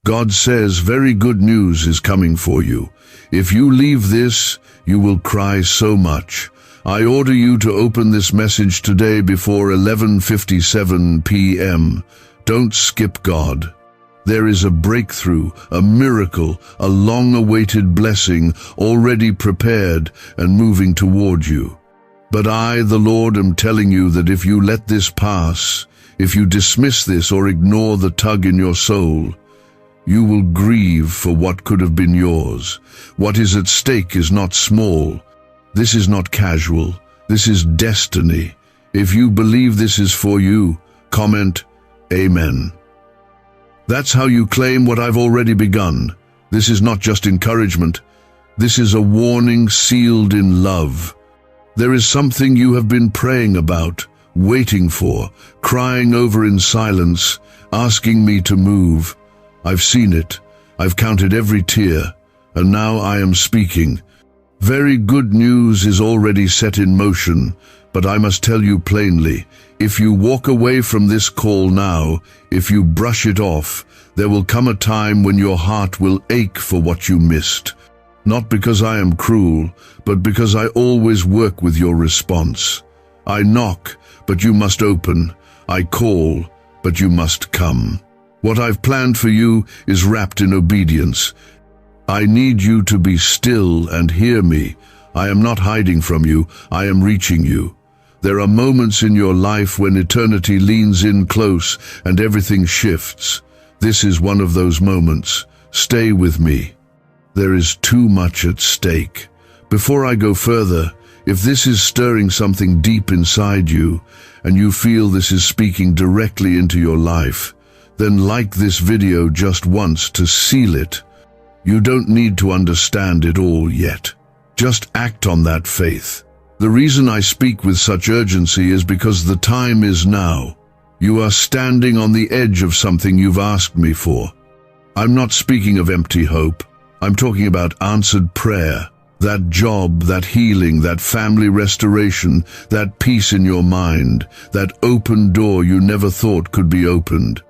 God says very good news is coming for you. If you leave this, you will cry so much. I order you to open this message today before 11:57 p.m. Don't skip God. There is a breakthrough, a miracle, a long-awaited blessing already prepared and moving toward you. But I, the Lord, am telling you that if you let this pass, if you dismiss this or ignore the tug in your soul, you will grieve for what could have been yours. What is at stake is not small. This is not casual. This is destiny. If you believe this is for you, comment, Amen. That's how you claim what I've already begun. This is not just encouragement. This is a warning sealed in love. There is something you have been praying about, waiting for, crying over in silence, asking me to move. I've seen it. I've counted every tear, and now I am speaking. Very good news is already set in motion, but I must tell you plainly, if you walk away from this call now, if you brush it off, there will come a time when your heart will ache for what you missed. Not because I am cruel, but because I always work with your response. I knock, but you must open. I call, but you must come. What I've planned for you is wrapped in obedience. I need you to be still and hear me. I am not hiding from you. I am reaching you. There are moments in your life when eternity leans in close and everything shifts. This is one of those moments. Stay with me. There is too much at stake. Before I go further, if this is stirring something deep inside you, and you feel this is speaking directly into your life, then like this video just once to seal it. You don't need to understand it all yet. Just act on that faith. The reason I speak with such urgency is because the time is now. You are standing on the edge of something you've asked me for. I'm not speaking of empty hope. I'm talking about answered prayer. That job, that healing, that family restoration, that peace in your mind, that open door you never thought could be opened.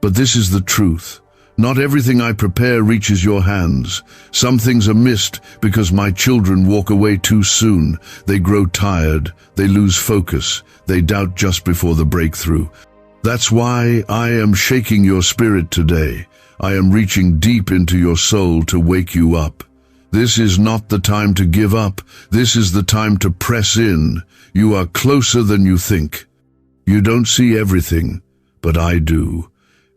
But this is the truth. Not everything I prepare reaches your hands. Some things are missed because my children walk away too soon. They grow tired. They lose focus. They doubt just before the breakthrough. That's why I am shaking your spirit today. I am reaching deep into your soul to wake you up. This is not the time to give up. This is the time to press in. You are closer than you think. You don't see everything, but I do.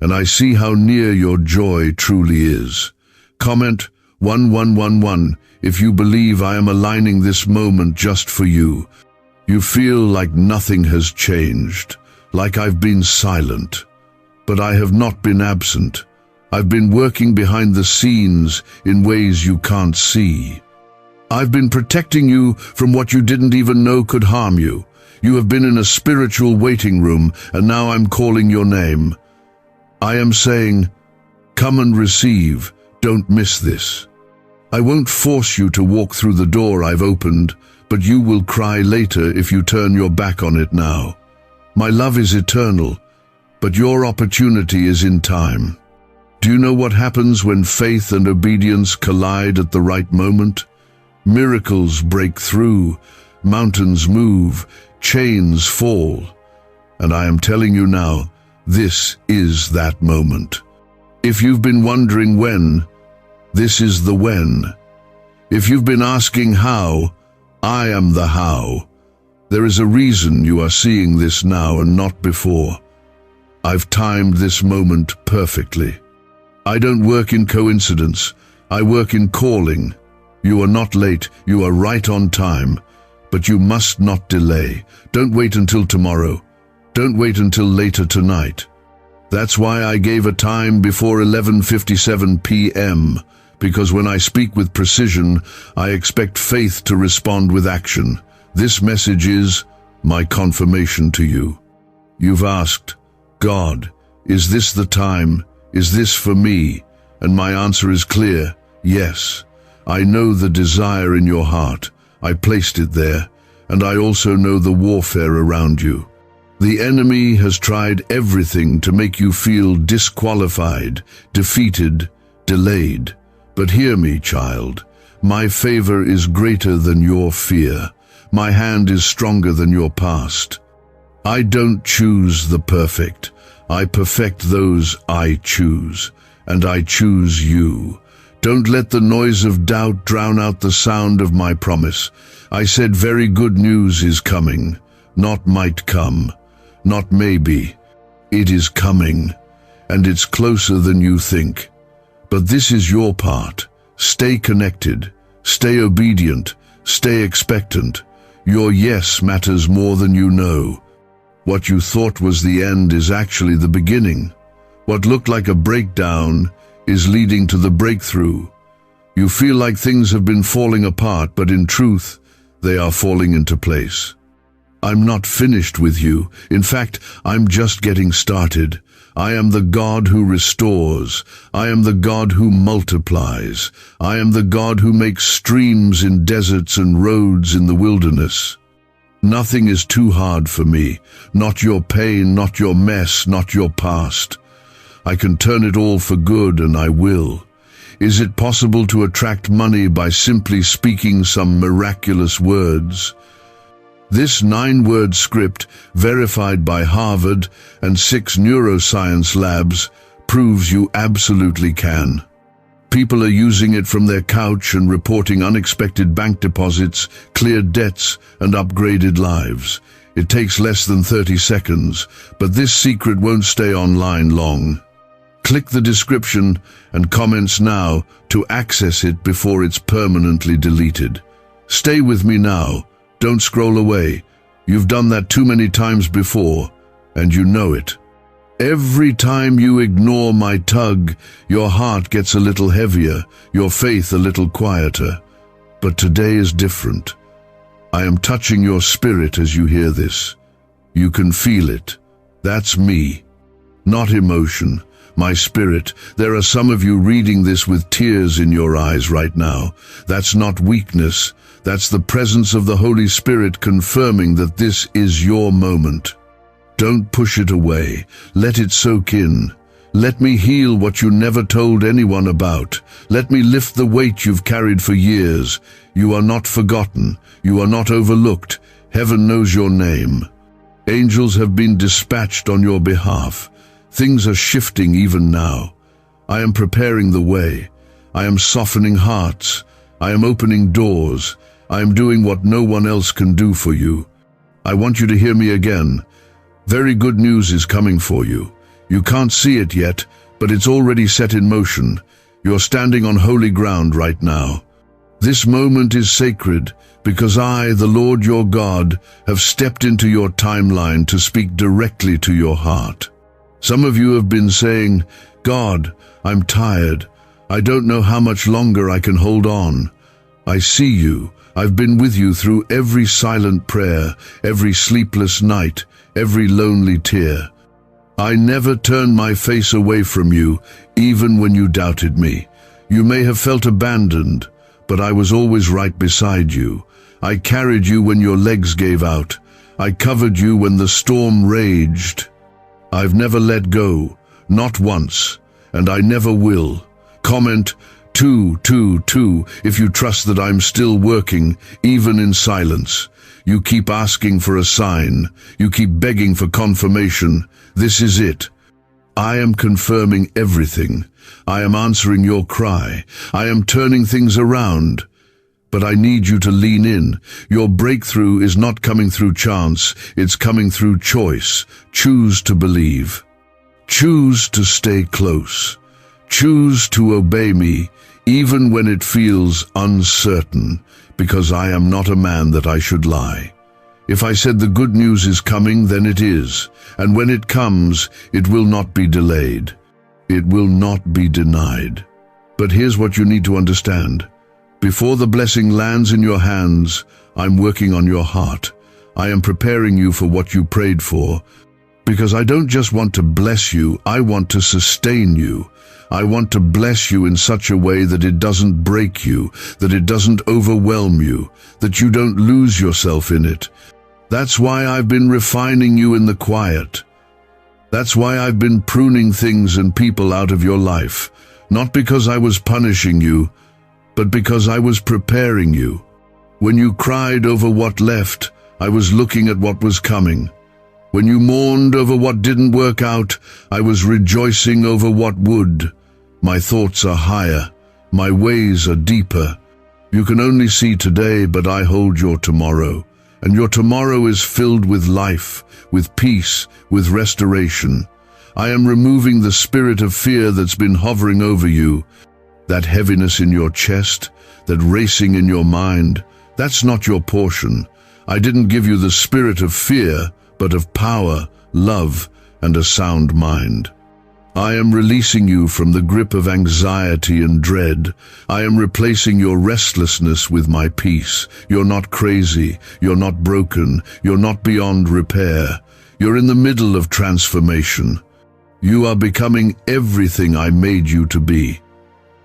And I see how near your joy truly is. Comment 1111 if you believe I am aligning this moment just for you. You feel like nothing has changed, like I've been silent. But I have not been absent. I've been working behind the scenes in ways you can't see. I've been protecting you from what you didn't even know could harm you. You have been in a spiritual waiting room, and now I'm calling your name. I am saying, come and receive. Don't miss this. I won't force you to walk through the door I've opened, but you will cry later if you turn your back on it now. My love is eternal, but your opportunity is in time. Do you know what happens when faith and obedience collide at the right moment? Miracles break through, mountains move, chains fall. And I am telling you now, this is that moment. If you've been wondering when, this is the when. If you've been asking how, I am the how. There is a reason you are seeing this now and not before. I've timed this moment perfectly. I don't work in coincidence. I work in calling. You are not late. You are right on time. But you must not delay. Don't wait until tomorrow. Don't wait until later tonight. That's why I gave a time before 11:57 p.m., because when I speak with precision, I expect faith to respond with action. This message is my confirmation to you. You've asked, God, is this the time? Is this for me? And my answer is clear, yes. I know the desire in your heart. I placed it there, and I also know the warfare around you. The enemy has tried everything to make you feel disqualified, defeated, delayed. But hear me, child. My favor is greater than your fear. My hand is stronger than your past. I don't choose the perfect. I perfect those I choose. And I choose you. Don't let the noise of doubt drown out the sound of my promise. I said very good news is coming. Not might come. Not maybe. It is coming. And it's closer than you think. But this is your part. Stay connected. Stay obedient. Stay expectant. Your yes matters more than you know. What you thought was the end is actually the beginning. What looked like a breakdown is leading to the breakthrough. You feel like things have been falling apart, but in truth, they are falling into place. I'm not finished with you. In fact, I'm just getting started. I am the God who restores. I am the God who multiplies. I am the God who makes streams in deserts and roads in the wilderness. Nothing is too hard for me. Not your pain, not your mess, not your past. I can turn it all for good, and I will. Is it possible to attract money by simply speaking some miraculous words? This 9-word script, verified by Harvard and 6 neuroscience labs, proves you absolutely can. People are using it from their couch and reporting unexpected bank deposits, cleared debts, and upgraded lives. It takes less than 30 seconds, but this secret won't stay online long. Click the description and comments now to access it before it's permanently deleted. Stay with me now. Don't scroll away. You've done that too many times before, and you know it. Every time you ignore my tug, your heart gets a little heavier, your faith a little quieter. But today is different. I am touching your spirit as you hear this. You can feel it. That's me. Not emotion. My spirit. There are some of you reading this with tears in your eyes right now. That's not weakness. That's the presence of the Holy Spirit confirming that this is your moment. Don't push it away. Let it soak in. Let me heal what you never told anyone about. Let me lift the weight you've carried for years. You are not forgotten. You are not overlooked. Heaven knows your name. Angels have been dispatched on your behalf. Things are shifting even now. I am preparing the way. I am softening hearts. I am opening doors. I am doing what no one else can do for you. I want you to hear me again. Very good news is coming for you. You can't see it yet, but it's already set in motion. You're standing on holy ground right now. This moment is sacred because I, the Lord your God, have stepped into your timeline to speak directly to your heart. Some of you have been saying, God, I'm tired. I don't know how much longer I can hold on. I see you. I've been with you through every silent prayer, every sleepless night, every lonely tear. I never turned my face away from you, even when you doubted me. You may have felt abandoned, but I was always right beside you. I carried you when your legs gave out. I covered you when the storm raged. I've never let go, not once, and I never will. Comment 222 if you trust that I'm still working, even in silence. You keep asking for a sign. You keep begging for confirmation. This is it. I am confirming everything. I am answering your cry. I am turning things around. But I need you to lean in. Your breakthrough is not coming through chance. It's coming through choice. Choose to believe. Choose to stay close. Choose to obey me, even when it feels uncertain, because I am not a man that I should lie. If I said the good news is coming, then it is. And when it comes, it will not be delayed. It will not be denied. But here's what you need to understand. Before the blessing lands in your hands, I'm working on your heart. I am preparing you for what you prayed for. Because I don't just want to bless you, I want to sustain you. I want to bless you in such a way that it doesn't break you, that it doesn't overwhelm you, that you don't lose yourself in it. That's why I've been refining you in the quiet. That's why I've been pruning things and people out of your life, not because I was punishing you, but because I was preparing you. When you cried over what left, I was looking at what was coming. When you mourned over what didn't work out, I was rejoicing over what would. My thoughts are higher. My ways are deeper. You can only see today, but I hold your tomorrow. And your tomorrow is filled with life, with peace, with restoration. I am removing the spirit of fear that's been hovering over you. That heaviness in your chest, that racing in your mind, that's not your portion. I didn't give you the spirit of fear, but of power, love, and a sound mind. I am releasing you from the grip of anxiety and dread. I am replacing your restlessness with my peace. You're not crazy. You're not broken. You're not beyond repair. You're in the middle of transformation. You are becoming everything I made you to be.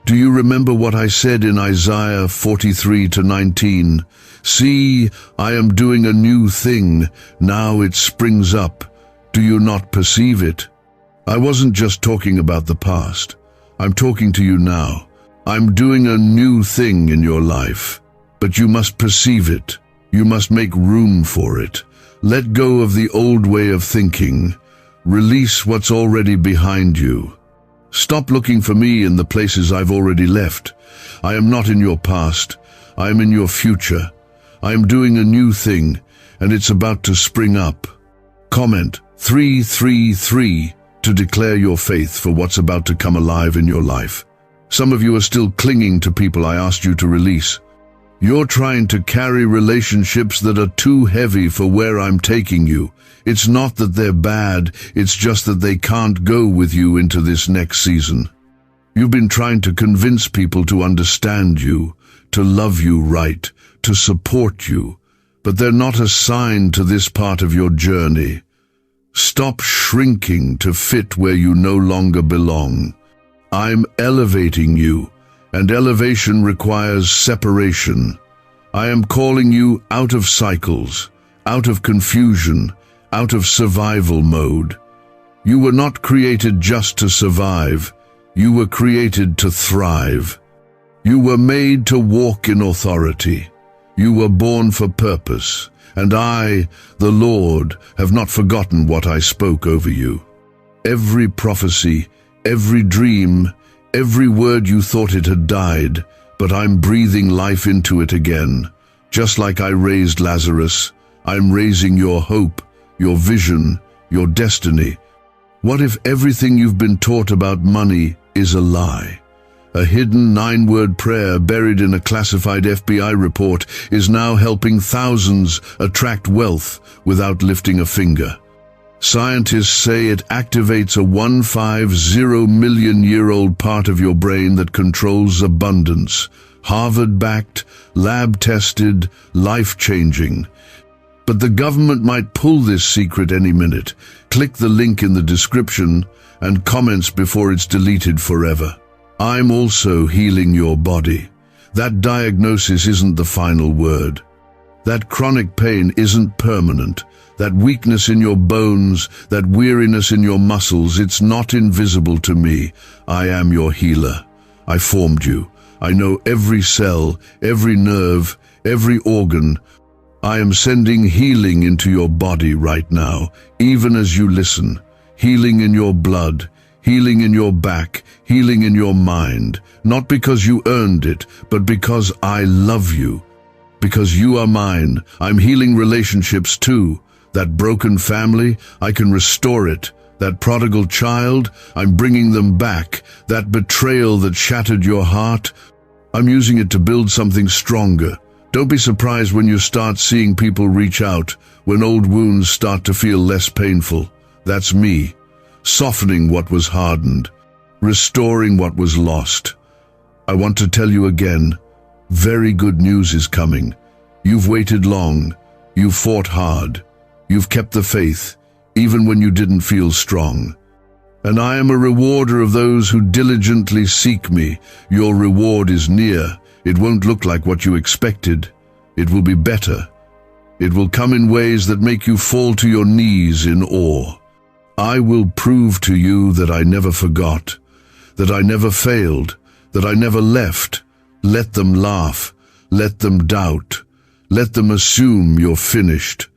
Do you remember what I said in Isaiah 43:19? See, I am doing a new thing. Now it springs up. Do you not perceive it? I wasn't just talking about the past. I'm talking to you now. I'm doing a new thing in your life. But you must perceive it. You must make room for it. Let go of the old way of thinking. Release what's already behind you. Stop looking for me in the places I've already left. I am not in your past. I am in your future. I am doing a new thing, and it's about to spring up. Comment 333 to declare your faith for what's about to come alive in your life. Some of you are still clinging to people I asked you to release. You're trying to carry relationships that are too heavy for where I'm taking you. It's not that they're bad, it's just that they can't go with you into this next season. You've been trying to convince people to understand you, to love you right, to support you, but they're not assigned to this part of your journey. Stop shrinking to fit where you no longer belong. I'm elevating you, and elevation requires separation. I am calling you out of cycles, out of confusion, out of survival mode. You were not created just to survive. You were created to thrive. You were made to walk in authority. You were born for purpose. And I, the Lord, have not forgotten what I spoke over you. Every prophecy, every dream, every word you thought it had died, but I'm breathing life into it again. Just like I raised Lazarus, I'm raising your hope, your vision, your destiny. What if everything you've been taught about money is a lie? A hidden 9-word prayer buried in a classified FBI report is now helping thousands attract wealth without lifting a finger. Scientists say it activates a 150-million-year-old part of your brain that controls abundance. Harvard-backed, lab-tested, life-changing. But the government might pull this secret any minute. Click the link in the description and comments before it's deleted forever. I'm also healing your body. That diagnosis isn't the final word. That chronic pain isn't permanent. That weakness in your bones, that weariness in your muscles, it's not invisible to me. I am your healer. I formed you. I know every cell, every nerve, every organ. I am sending healing into your body right now, even as you listen. Healing in your blood, healing in your back, healing in your mind, not because you earned it, but because I love you. Because you are mine, I'm healing relationships too. That broken family, I can restore it. That prodigal child, I'm bringing them back. That betrayal that shattered your heart, I'm using it to build something stronger. Don't be surprised when you start seeing people reach out, when old wounds start to feel less painful. That's me. Softening what was hardened, restoring what was lost. I want to tell you again, very good news is coming. You've waited long, you've fought hard, you've kept the faith, even when you didn't feel strong. And I am a rewarder of those who diligently seek me. Your reward is near. It won't look like what you expected. It will be better. It will come in ways that make you fall to your knees in awe. I will prove to you that I never forgot, that I never failed, that I never left. Let them laugh, let them doubt, let them assume you're finished.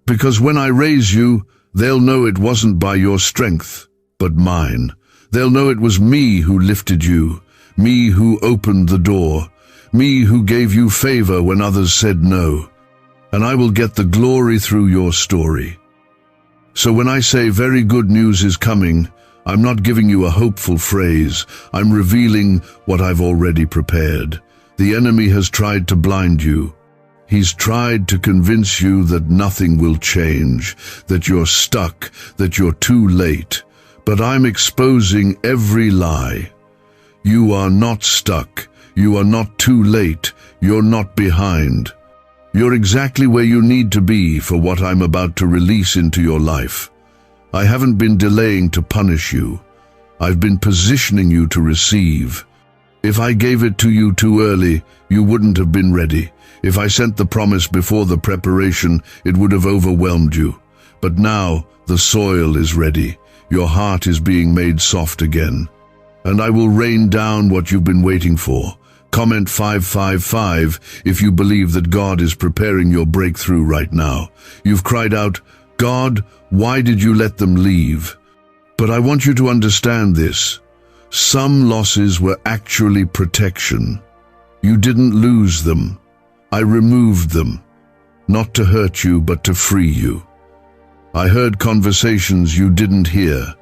Because when I raise you, they'll know it wasn't by your strength, but mine. They'll know it was me who lifted you, me who opened the door, me who gave you favor when others said no. And I will get the glory through your story. So when I say very good news is coming, I'm not giving you a hopeful phrase. I'm revealing what I've already prepared. The enemy has tried to blind you. He's tried to convince you that nothing will change, that you're stuck, that you're too late. But I'm exposing every lie. You are not stuck. You are not too late. You're not behind. You're exactly where you need to be for what I'm about to release into your life. I haven't been delaying to punish you. I've been positioning you to receive. If I gave it to you too early, you wouldn't have been ready. If I sent the promise before the preparation, it would have overwhelmed you. But now the soil is ready. Your heart is being made soft again. And I will rain down what you've been waiting for. Comment 555 if you believe that God is preparing your breakthrough right now. You've cried out, God, why did you let them leave? But I want you to understand this. Some losses were actually protection. You didn't lose them. I removed them, not to hurt you, but to free you. I heard conversations you didn't hear.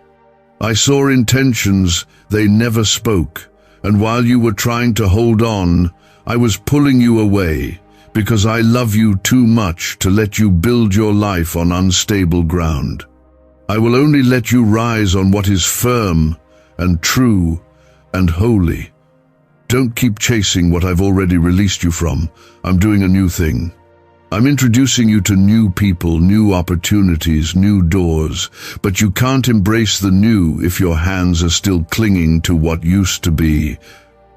I saw intentions they never spoke. And while you were trying to hold on, I was pulling you away, because I love you too much to let you build your life on unstable ground. I will only let you rise on what is firm and true and holy. Don't keep chasing what I've already released you from. I'm doing a new thing. I'm introducing you to new people, new opportunities, new doors, but you can't embrace the new if your hands are still clinging to what used to be.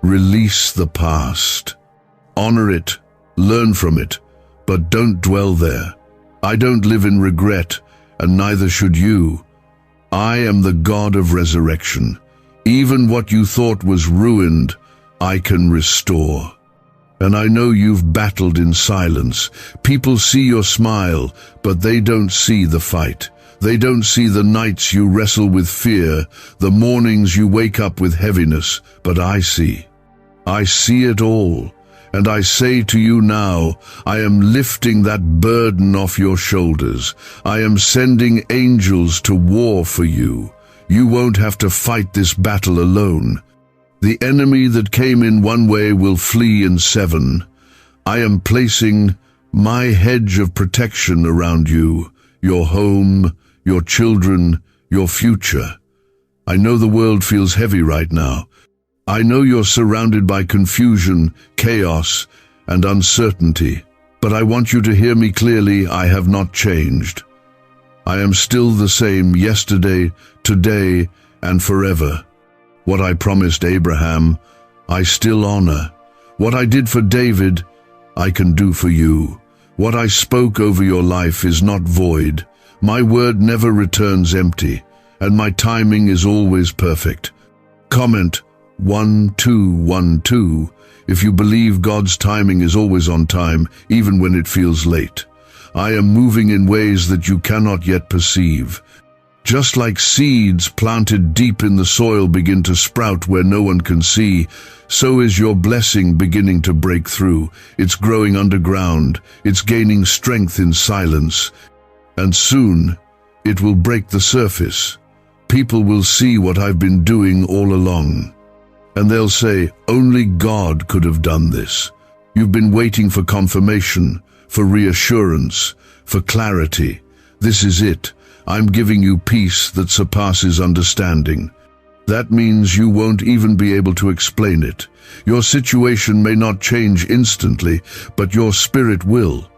Release the past. Honor it, learn from it, but don't dwell there. I don't live in regret, and neither should you. I am the God of resurrection. Even what you thought was ruined, I can restore. And I know you've battled in silence. People see your smile, but they don't see the fight. They don't see the nights you wrestle with fear, the mornings you wake up with heaviness, but I see. I see it all. And I say to you now, I am lifting that burden off your shoulders. I am sending angels to war for you. You won't have to fight this battle alone. The enemy that came in one way will flee in seven. I am placing my hedge of protection around you, your home, your children, your future. I know the world feels heavy right now. I know you're surrounded by confusion, chaos, and uncertainty. But I want you to hear me clearly. I have not changed. I am still the same yesterday, today, and forever. What I promised Abraham, I still honor. What I did for David, I can do for you. What I spoke over your life is not void. My word never returns empty, and my timing is always perfect. Comment 1212 if you believe God's timing is always on time, even when it feels late. I am moving in ways that you cannot yet perceive. Just like seeds planted deep in the soil begin to sprout where no one can see, so is your blessing beginning to break through. It's growing underground. It's gaining strength in silence. And soon, it will break the surface. People will see what I've been doing all along. And they'll say, only God could have done this. You've been waiting for confirmation, for reassurance, for clarity. This is it. I'm giving you peace that surpasses understanding. That means you won't even be able to explain it. Your situation may not change instantly, but your spirit will.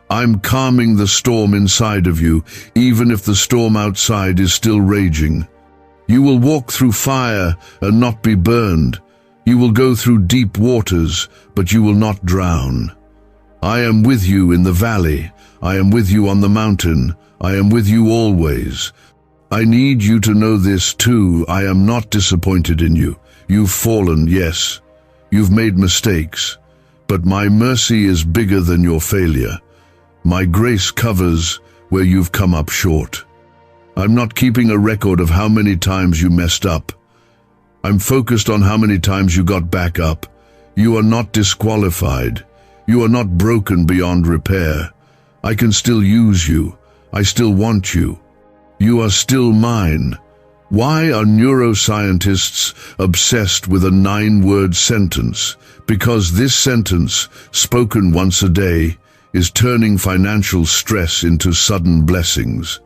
I'm calming the storm inside of you, even if the storm outside is still raging. You will walk through fire and not be burned. You will go through deep waters, but you will not drown. I am with you in the valley. I am with you on the mountain. I am with you always. I need you to know this too. I am not disappointed in you. You've fallen, yes. You've made mistakes. But my mercy is bigger than your failure. My grace covers where you've come up short. I'm not keeping a record of how many times you messed up. I'm focused on how many times you got back up. You are not disqualified. You are not broken beyond repair. I can still use you. I still want you. You are still mine. Why are neuroscientists obsessed with a 9-word sentence? Because this sentence, spoken once a day, is turning financial stress into sudden blessings.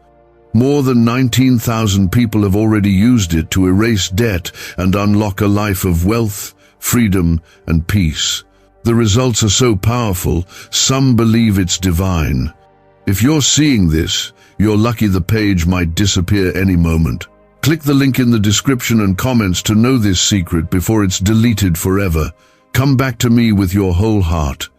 More than 19,000 people have already used it to erase debt and unlock a life of wealth, freedom, and peace. The results are so powerful, some believe it's divine. If you're seeing this, you're lucky. The page might disappear any moment. Click the link in the description and comments to know this secret before it's deleted forever. Come back to me with your whole heart.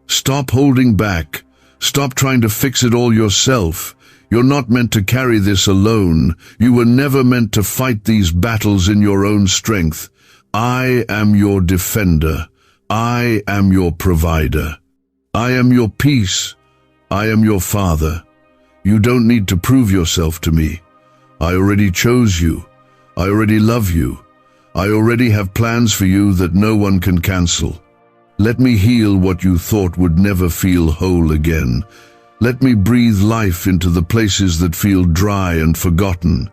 Stop holding back. Stop trying to fix it all yourself. You're not meant to carry this alone. You were never meant to fight these battles in your own strength. I am your defender. I am your provider. I am your peace. I am your father. You don't need to prove yourself to me. I already chose you. I already love you. I already have plans for you that no one can cancel. Let me heal what you thought would never feel whole again. Let me breathe life into the places that feel dry and forgotten.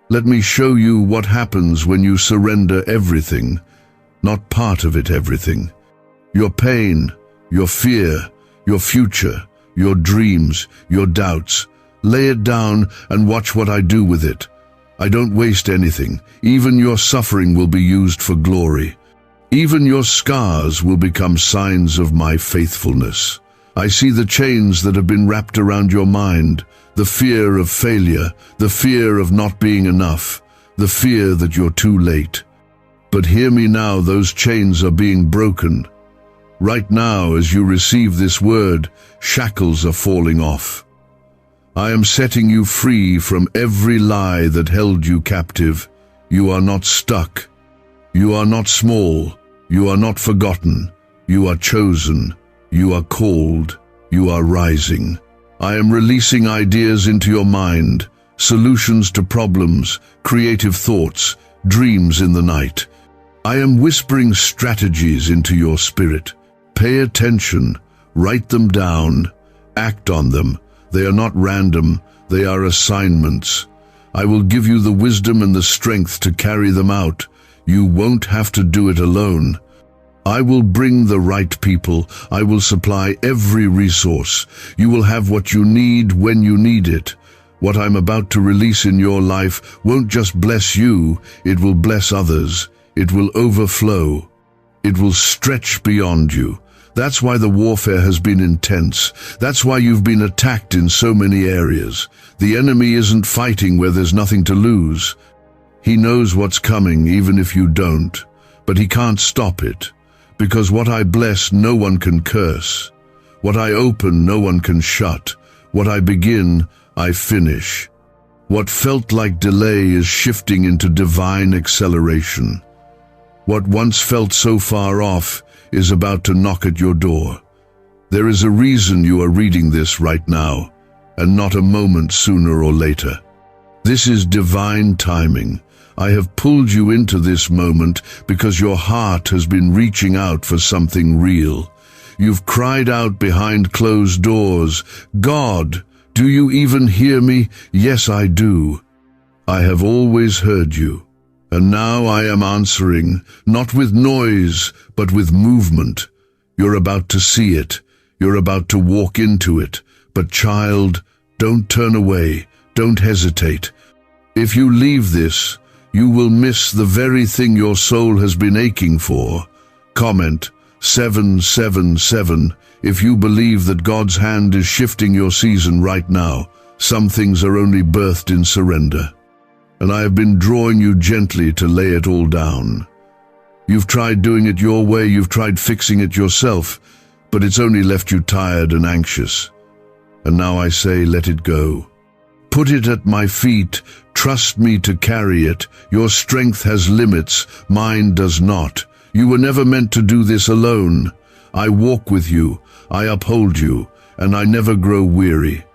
Let me show you what happens when you surrender everything, not part of it everything. Your pain, your fear, your future, your dreams, your doubts. Lay it down and watch what I do with it. I don't waste anything. Even your suffering will be used for glory. Even your scars will become signs of my faithfulness. I see the chains that have been wrapped around your mind, the fear of failure, the fear of not being enough, the fear that you're too late. But hear me now, those chains are being broken. Right now, as you receive this word, shackles are falling off. I am setting you free from every lie that held you captive. You are not stuck. You are not small. You are not forgotten. You are chosen. You are called. You are rising. I am releasing ideas into your mind, solutions to problems, creative thoughts, dreams in the night. I am whispering strategies into your spirit. Pay attention, write them down, act on them. They are not random, they are assignments. I will give you the wisdom and the strength to carry them out. You won't have to do it alone. I will bring the right people. I will supply every resource. You will have what you need when you need it. What I'm about to release in your life won't just bless you, it will bless others. It will overflow. It will stretch beyond you. That's why the warfare has been intense. That's why you've been attacked in so many areas. The enemy isn't fighting where there's nothing to lose. He knows what's coming even if you don't. But he can't stop it. Because what I bless, no one can curse. What I open, no one can shut. What I begin, I finish. What felt like delay is shifting into divine acceleration. What once felt so far off is about to knock at your door. There is a reason you are reading this right now, and not a moment sooner or later. This is divine timing. I have pulled you into this moment because your heart has been reaching out for something real. You've cried out behind closed doors, "God, do you even hear me?" Yes, I do. I have always heard you. And now I am answering, not with noise, but with movement. You're about to see it. You're about to walk into it. But child, don't turn away. Don't hesitate. If you leave this, you will miss the very thing your soul has been aching for. Comment 777 if you believe that God's hand is shifting your season right now. Some things are only birthed in surrender. And I have been drawing you gently to lay it all down. You've tried doing it your way, you've tried fixing it yourself, but it's only left you tired and anxious. And now I say, let it go. Put it at my feet, trust me to carry it. Your strength has limits, mine does not. You were never meant to do this alone. I walk with you, I uphold you, and I never grow weary.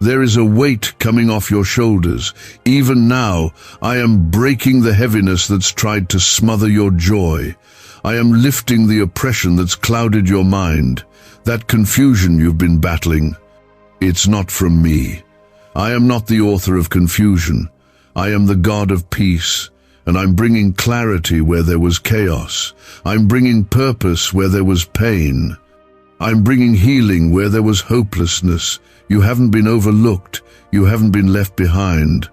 There is a weight coming off your shoulders. Even now, I am breaking the heaviness that's tried to smother your joy. I am lifting the oppression that's clouded your mind, that confusion you've been battling. It's not from me. I am not the author of confusion. I am the God of peace, and I'm bringing clarity where there was chaos. I'm bringing purpose where there was pain. I'm bringing healing where there was hopelessness. You haven't been overlooked. You haven't been left behind.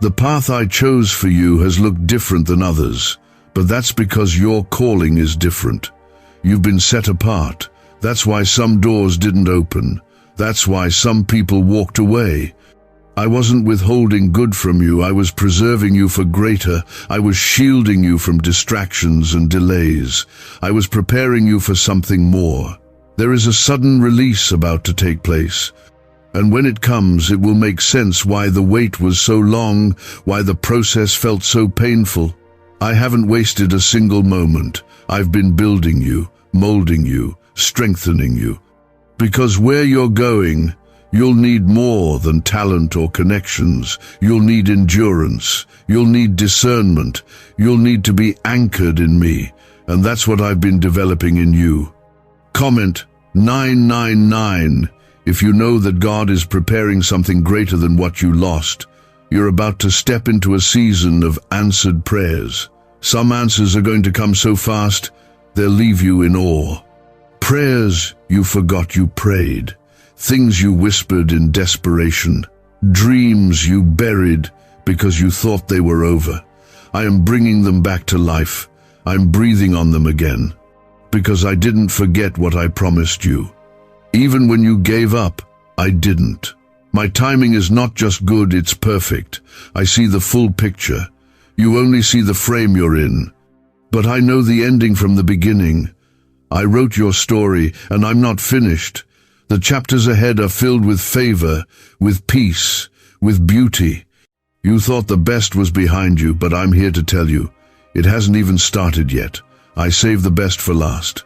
The path I chose for you has looked different than others, but that's because your calling is different. You've been set apart. That's why some doors didn't open. That's why some people walked away. I wasn't withholding good from you. I was preserving you for greater. I was shielding you from distractions and delays. I was preparing you for something more. There is a sudden release about to take place. And when it comes, it will make sense why the wait was so long, why the process felt so painful. I haven't wasted a single moment. I've been building you, molding you, strengthening you. Because where you're going, you'll need more than talent or connections. You'll need endurance. You'll need discernment. You'll need to be anchored in me. And that's what I've been developing in you. Comment 999 if you know that God is preparing something greater than what you lost. You're about to step into a season of answered prayers. Some answers are going to come so fast, they'll leave you in awe. Prayers you forgot you prayed. Things you whispered in desperation. Dreams you buried because you thought they were over. I am bringing them back to life. I'm breathing on them again. Because I didn't forget what I promised you. Even when you gave up, I didn't. My timing is not just good, it's perfect. I see the full picture. You only see the frame you're in. But I know the ending from the beginning. I wrote your story, and I'm not finished. The chapters ahead are filled with favor, with peace, with beauty. You thought the best was behind you, but I'm here to tell you, it hasn't even started yet. I saved the best for last.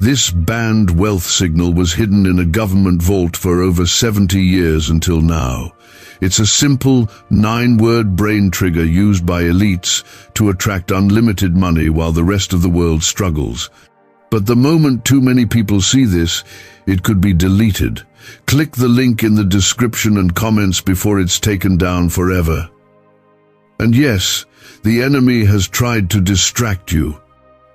This banned wealth signal was hidden in a government vault for over 70 years until now. It's a simple 9-word brain trigger used by elites to attract unlimited money while the rest of the world struggles. But the moment too many people see this, it could be deleted. Click the link in the description and comments before it's taken down forever. And yes, the enemy has tried to distract you.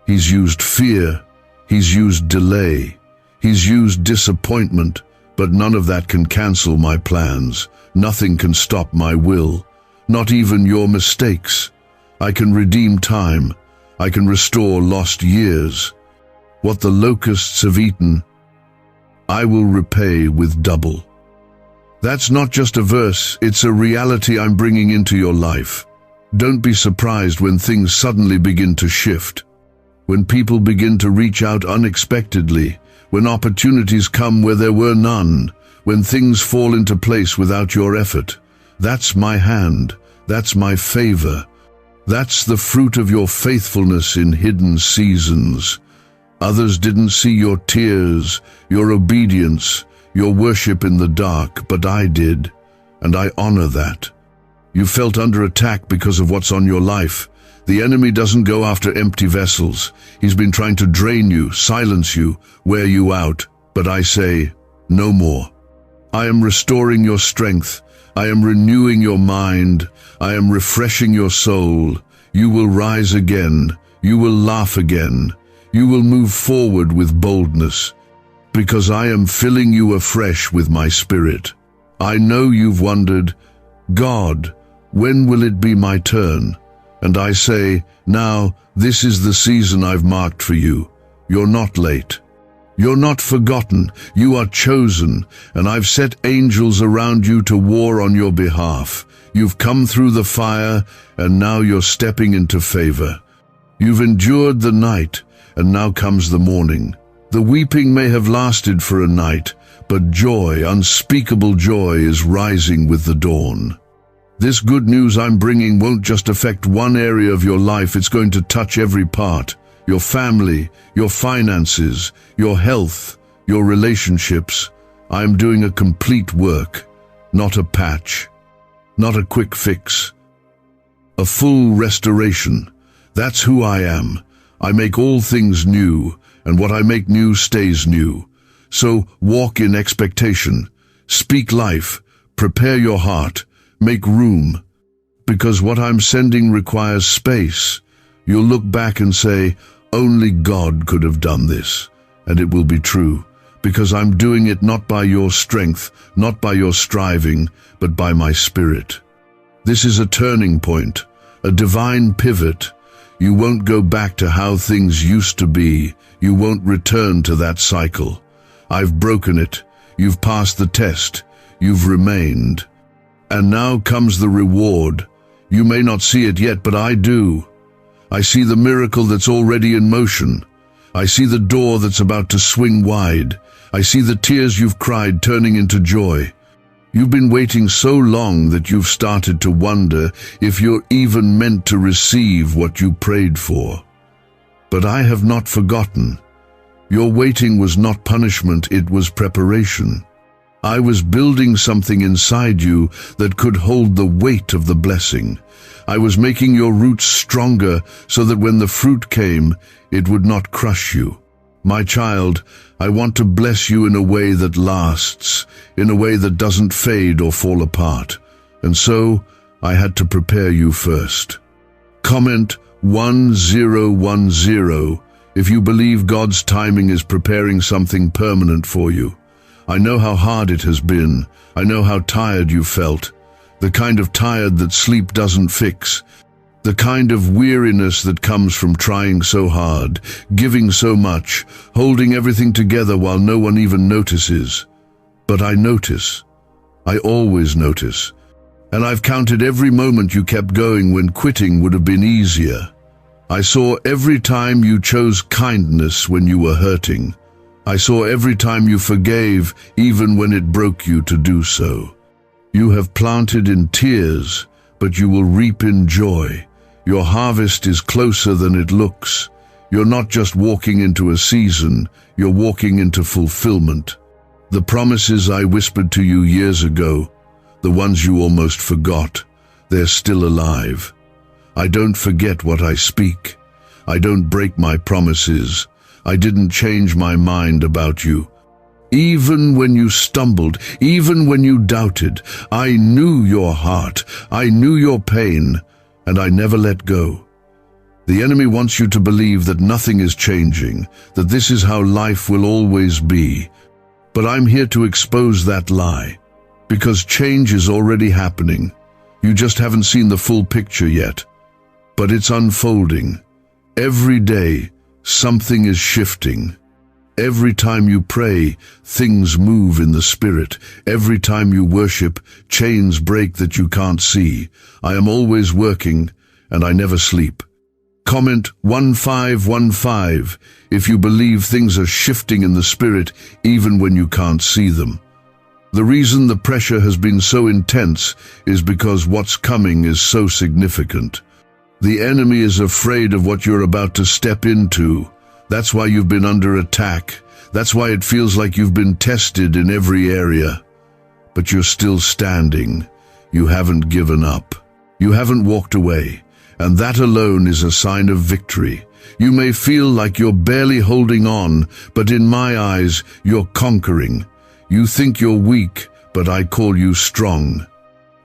He's used fear. He's used delay. He's used disappointment. But none of that can cancel my plans. Nothing can stop my will. Not even your mistakes. I can redeem time. I can restore lost years. What the locusts have eaten, I will repay with double. That's not just a verse, it's a reality I'm bringing into your life. Don't be surprised when things suddenly begin to shift. When people begin to reach out unexpectedly, when opportunities come where there were none, when things fall into place without your effort. That's my hand, that's my favor. That's the fruit of your faithfulness in hidden seasons. Others didn't see your tears, your obedience, your worship in the dark, but I did, and I honor that. You felt under attack because of what's on your life. The enemy doesn't go after empty vessels. He's been trying to drain you, silence you, wear you out. But I say, no more. I am restoring your strength. I am renewing your mind. I am refreshing your soul. You will rise again. You will laugh again. You will move forward with boldness. Because I am filling you afresh with my spirit. I know you've wondered, God, when will it be my turn? And I say, now, this is the season I've marked for you. You're not late. You're not forgotten. You are chosen, and I've set angels around you to war on your behalf. You've come through the fire, and now you're stepping into favor. You've endured the night, and now comes the morning. The weeping may have lasted for a night, but joy, unspeakable joy, is rising with the dawn. This good news I'm bringing won't just affect one area of your life, it's going to touch every part. Your family, your finances, your health, your relationships. I am doing a complete work, not a patch, not a quick fix. A full restoration. That's who I am. I make all things new, and what I make new stays new. So walk in expectation. Speak life. Prepare your heart. Make room. Because what I'm sending requires space. You'll look back and say, only God could have done this. And it will be true. Because I'm doing it not by your strength, not by your striving, but by my Spirit. This is a turning point, a divine pivot. You won't go back to how things used to be. You won't return to that cycle. I've broken it. You've passed the test. You've remained. And now comes the reward. You may not see it yet, but I do. I see the miracle that's already in motion. I see the door that's about to swing wide. I see the tears you've cried turning into joy. You've been waiting so long that you've started to wonder if you're even meant to receive what you prayed for. But I have not forgotten. Your waiting was not punishment, it was preparation. I was building something inside you that could hold the weight of the blessing. I was making your roots stronger so that when the fruit came, it would not crush you. My child, I want to bless you in a way that lasts, in a way that doesn't fade or fall apart. And so, I had to prepare you first. Comment 1010 if you believe God's timing is preparing something permanent for you. I know how hard it has been. I know how tired you felt. The kind of tired that sleep doesn't fix. The kind of weariness that comes from trying so hard, giving so much, holding everything together while no one even notices. But I notice. I always notice. And I've counted every moment you kept going when quitting would have been easier. I saw every time you chose kindness when you were hurting. I saw every time you forgave even when it broke you to do so. You have planted in tears, but you will reap in joy. Your harvest is closer than it looks. You're not just walking into a season, you're walking into fulfillment. The promises I whispered to you years ago, the ones you almost forgot, they're still alive. I don't forget what I speak. I don't break my promises. I didn't change my mind about you. Even when you stumbled, even when you doubted, I knew your heart, I knew your pain, and I never let go. The enemy wants you to believe that nothing is changing, that this is how life will always be. But I'm here to expose that lie, because change is already happening. You just haven't seen the full picture yet. But it's unfolding. Every day, something is shifting. Every time you pray, things move in the Spirit. Every time you worship, chains break that you can't see. I am always working, and I never sleep. Comment 1515 if you believe things are shifting in the Spirit even when you can't see them. The reason the pressure has been so intense is because what's coming is so significant. The enemy is afraid of what you're about to step into. That's why you've been under attack. That's why it feels like you've been tested in every area. But you're still standing. You haven't given up. You haven't walked away. And that alone is a sign of victory. You may feel like you're barely holding on, but in my eyes, you're conquering. You think you're weak, but I call you strong.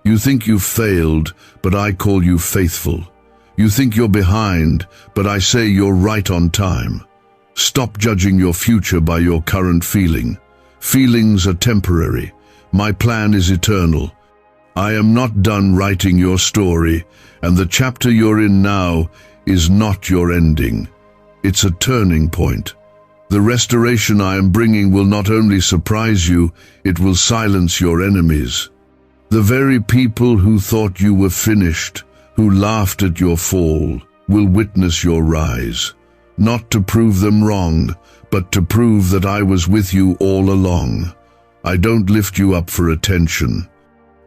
You think you've failed, but I call you faithful. You think you're behind, but I say you're right on time. Stop judging your future by your current feeling. Feelings are temporary. My plan is eternal. I am not done writing your story, and the chapter you're in now is not your ending. It's a turning point. The restoration I am bringing will not only surprise you, it will silence your enemies. The very people who thought you were finished, who laughed at your fall, will witness your rise. not to prove them wrong, but to prove that I was with you all along. I don't lift you up for attention.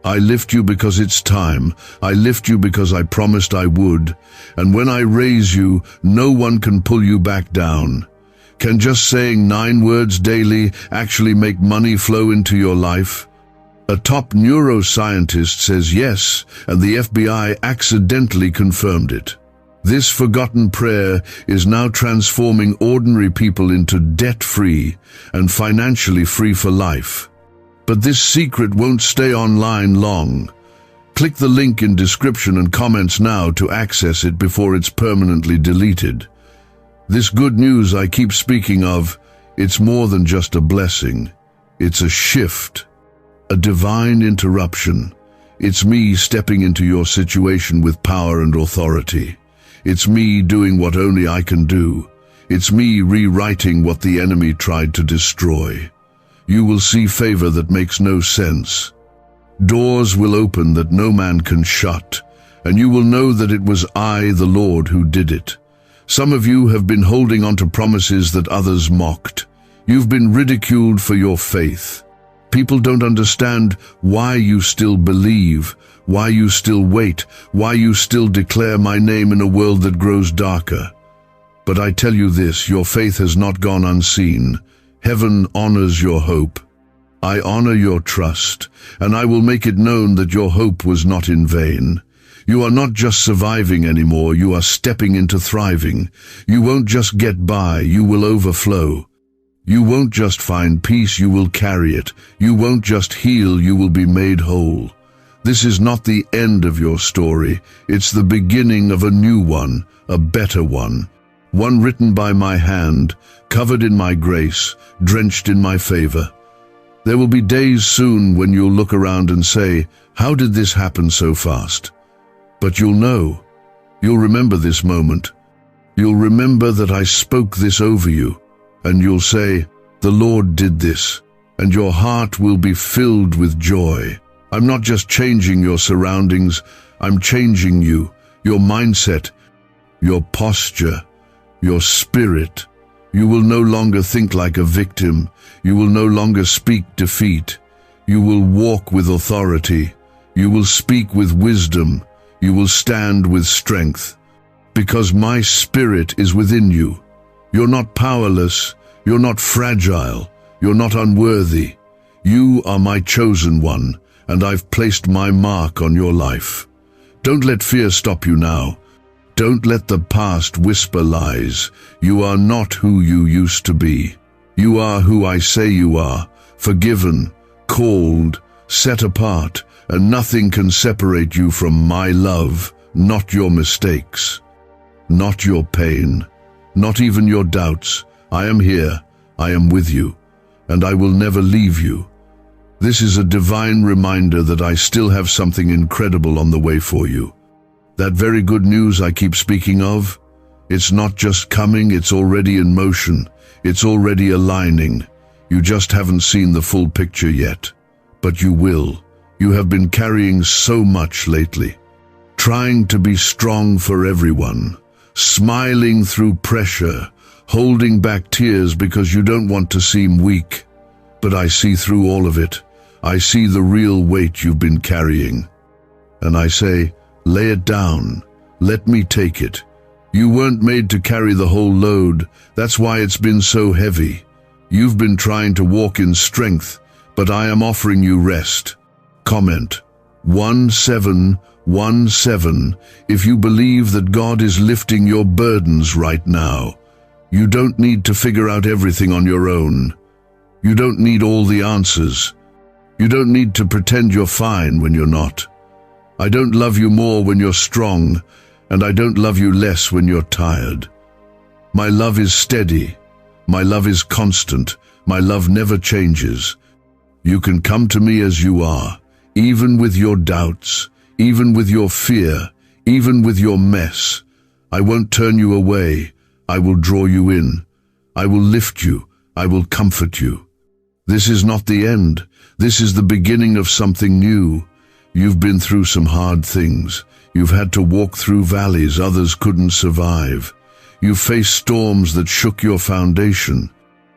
I lift you because it's time. I lift you because I promised I would. And when I raise you, no one can pull you back down. Can just saying 9 words daily actually make money flow into your life? A top neuroscientist says yes, and the FBI accidentally confirmed it. This forgotten prayer is now transforming ordinary people into debt-free and financially free for life. But this secret won't stay online long. Click the link in description and comments now to access it before it's permanently deleted. This good news I keep speaking of, it's more than just a blessing. It's a shift, a divine interruption. It's me stepping into your situation with power and authority. It's me doing what only I can do. It's me rewriting what the enemy tried to destroy. You will see favor that makes no sense. Doors will open that no man can shut, and you will know that it was I, the Lord, who did it. Some of you have been holding on to promises that others mocked. You've been ridiculed for your faith. People don't understand why you still believe, why you still wait, why you still declare my name in a world that grows darker. But I tell you this, your faith has not gone unseen. Heaven honors your hope. I honor your trust, and I will make it known that your hope was not in vain. You are not just surviving anymore, you are stepping into thriving. You won't just get by, you will overflow. You won't just find peace, you will carry it. You won't just heal, you will be made whole. This is not the end of your story, it's the beginning of a new one, a better one. One written by my hand, covered in my grace, drenched in my favor. There will be days soon when you'll look around and say, how did this happen so fast? But you'll know. You'll remember this moment. You'll remember that I spoke this over you, and you'll say, the Lord did this, and your heart will be filled with joy. I'm not just changing your surroundings, I'm changing you, your mindset, your posture, your spirit. You will no longer think like a victim. You will no longer speak defeat. You will walk with authority. You will speak with wisdom. You will stand with strength. Because my spirit is within you. You're not powerless. You're not fragile. You're not unworthy. You are my chosen one, and I've placed my mark on your life. Don't let fear stop you now. Don't let the past whisper lies. You are not who you used to be. You are who I say you are, forgiven, called, set apart, and nothing can separate you from my love, not your mistakes, not your pain, not even your doubts. I am here, I am with you, and I will never leave you. This is a divine reminder that I still have something incredible on the way for you. That very good news I keep speaking of, it's not just coming, it's already in motion. It's already aligning. You just haven't seen the full picture yet. But you will. You have been carrying so much lately. Trying to be strong for everyone. Smiling through pressure. Holding back tears because you don't want to seem weak. But I see through all of it. I see the real weight you've been carrying. And I say, lay it down. Let me take it. You weren't made to carry the whole load. That's why it's been so heavy. You've been trying to walk in strength, but I am offering you rest. Comment 1717 if you believe that God is lifting your burdens right now. You don't need to figure out everything on your own. You don't need all the answers. You don't need to pretend you're fine when you're not. I don't love you more when you're strong, and I don't love you less when you're tired. My love is steady. My love is constant. My love never changes. You can come to me as you are, even with your doubts, even with your fear, even with your mess. I won't turn you away. I will draw you in. I will lift you. I will comfort you. This is not the end. This is the beginning of something new. You've been through some hard things. You've had to walk through valleys others couldn't survive. You've faced storms that shook your foundation.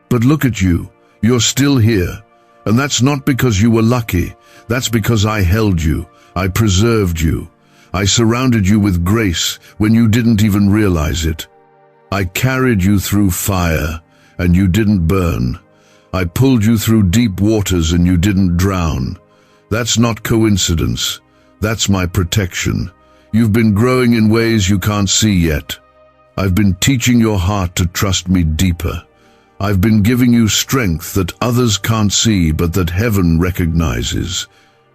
But look at you. You're still here. And that's not because you were lucky. That's because I held you. I preserved you. I surrounded you with grace when you didn't even realize it. I carried you through fire, and you didn't burn. I pulled you through deep waters and you didn't drown. That's not coincidence. That's my protection. You've been growing in ways you can't see yet. I've been teaching your heart to trust me deeper. I've been giving you strength that others can't see but that heaven recognizes.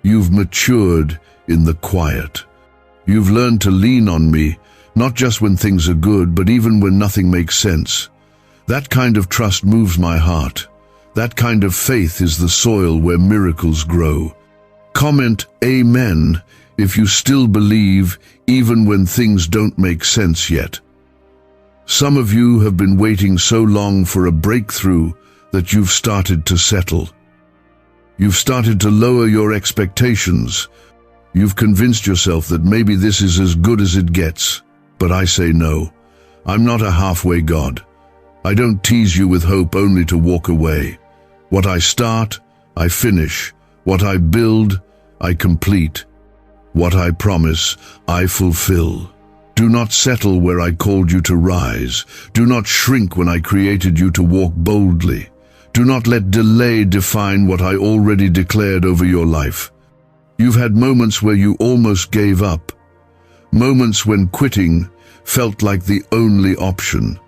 You've matured in the quiet. You've learned to lean on me, not just when things are good, but even when nothing makes sense. That kind of trust moves my heart. That kind of faith is the soil where miracles grow. Comment Amen if you still believe, even when things don't make sense yet. Some of you have been waiting so long for a breakthrough that you've started to settle. You've started to lower your expectations. You've convinced yourself that maybe this is as good as it gets. But I say no. I'm not a halfway God. I don't tease you with hope only to walk away. What I start, I finish. What I build, I complete. What I promise, I fulfill. Do not settle where I called you to rise. Do not shrink when I created you to walk boldly. Do not let delay define what I already declared over your life. You've had moments where you almost gave up. Moments when quitting felt like the only option.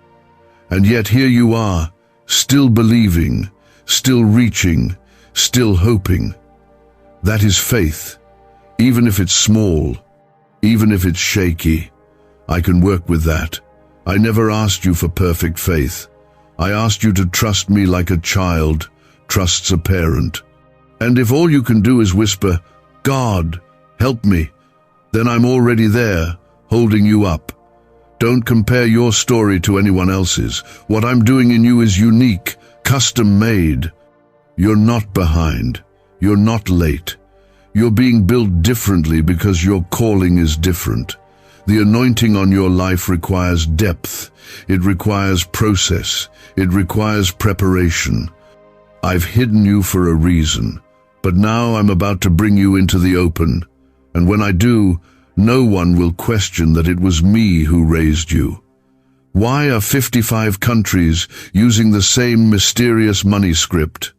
And yet here you are, still believing, still reaching, still hoping. That is faith. Even if it's small, even if it's shaky, I can work with that. I never asked you for perfect faith. I asked you to trust me like a child trusts a parent. And if all you can do is whisper, "God, help me," then I'm already there, holding you up. Don't compare your story to anyone else's. What I'm doing in you is unique, custom-made. You're not behind. You're not late. You're being built differently because your calling is different. The anointing on your life requires depth. It requires process. It requires preparation. I've hidden you for a reason, but now I'm about to bring you into the open. And when I do, no one will question that it was me who raised you. Why are 55 countries using the same mysterious money script?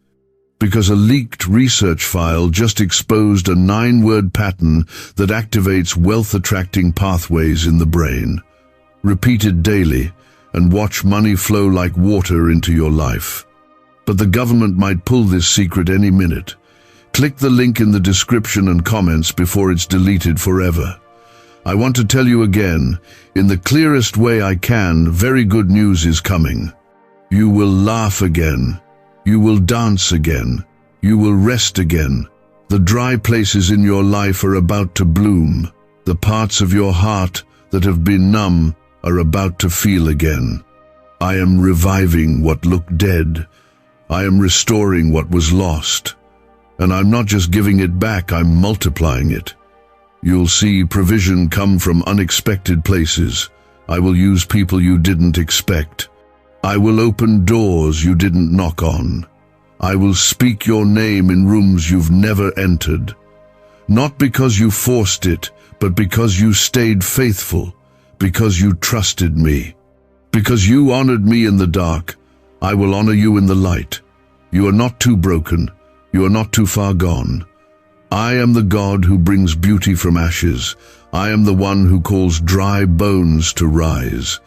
Because a leaked research file just exposed a 9-word pattern that activates wealth-attracting pathways in the brain. Repeat it daily and watch money flow like water into your life. But the government might pull this secret any minute. Click the link in the description and comments before it's deleted forever. I want to tell you again, in the clearest way I can, very good news is coming. You will laugh again. You will dance again. You will rest again. The dry places in your life are about to bloom. The parts of your heart that have been numb are about to feel again. I am reviving what looked dead. I am restoring what was lost. And I'm not just giving it back, I'm multiplying it. You'll see provision come from unexpected places. I will use people you didn't expect. I will open doors you didn't knock on. I will speak your name in rooms you've never entered. Not because you forced it, but because you stayed faithful, because you trusted me. Because you honored me in the dark, I will honor you in the light. You are not too broken. You are not too far gone. I am the God who brings beauty from ashes. I am the one who calls dry bones to rise.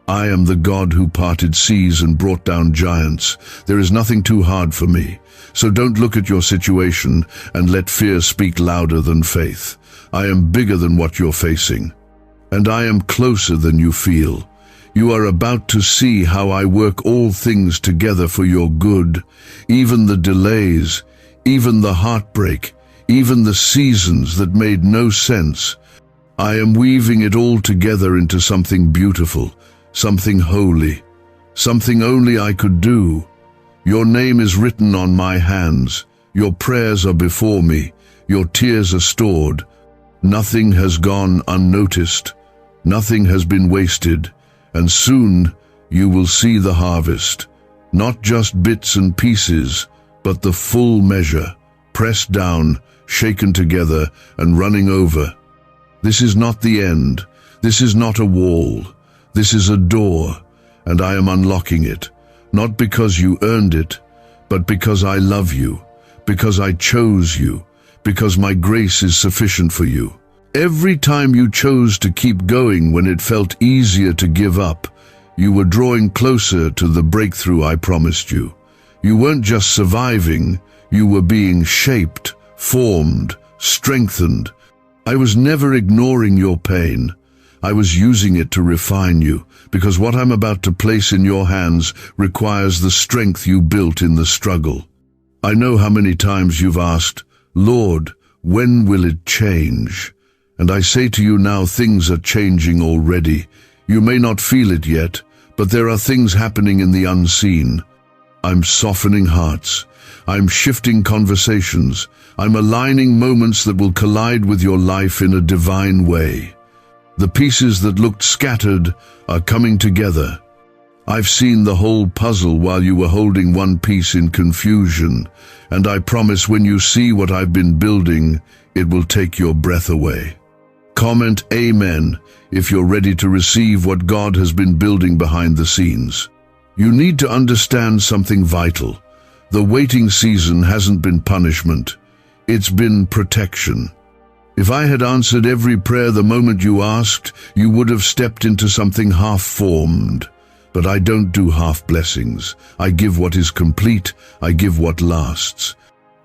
I am the God who parted seas and brought down giants. There is nothing too hard for me. So don't look at your situation and let fear speak louder than faith. I am bigger than what you're facing. And I am closer than you feel. You are about to see how I work all things together for your good, even the delays, even the heartbreak, even the seasons that made no sense. I am weaving it all together into something beautiful, something holy, something only I could do. Your name is written on my hands. Your prayers are before me. Your tears are stored. Nothing has gone unnoticed. Nothing has been wasted. and soon you will see the harvest, not just bits and pieces, but the full measure, pressed down, shaken together, and running over. This is not the end. This is not a wall. This is a door, and I am unlocking it, not because you earned it, but because I love you, because I chose you, because my grace is sufficient for you. Every time you chose to keep going when it felt easier to give up, you were drawing closer to the breakthrough I promised you. You weren't just surviving, you were being shaped, formed, strengthened. I was never ignoring your pain. I was using it to refine you, because what I'm about to place in your hands requires the strength you built in the struggle. I know how many times you've asked, Lord, when will it change? And I say to you now, things are changing already. You may not feel it yet, but there are things happening in the unseen. I'm softening hearts. I'm shifting conversations. I'm aligning moments that will collide with your life in a divine way. The pieces that looked scattered are coming together. I've seen the whole puzzle while you were holding one piece in confusion, and I promise when you see what I've been building, it will take your breath away. Comment Amen if you're ready to receive what God has been building behind the scenes. You need to understand something vital. The waiting season hasn't been punishment. It's been protection. If I had answered every prayer the moment you asked, you would have stepped into something half-formed. But I don't do half blessings. I give what is complete. I give what lasts.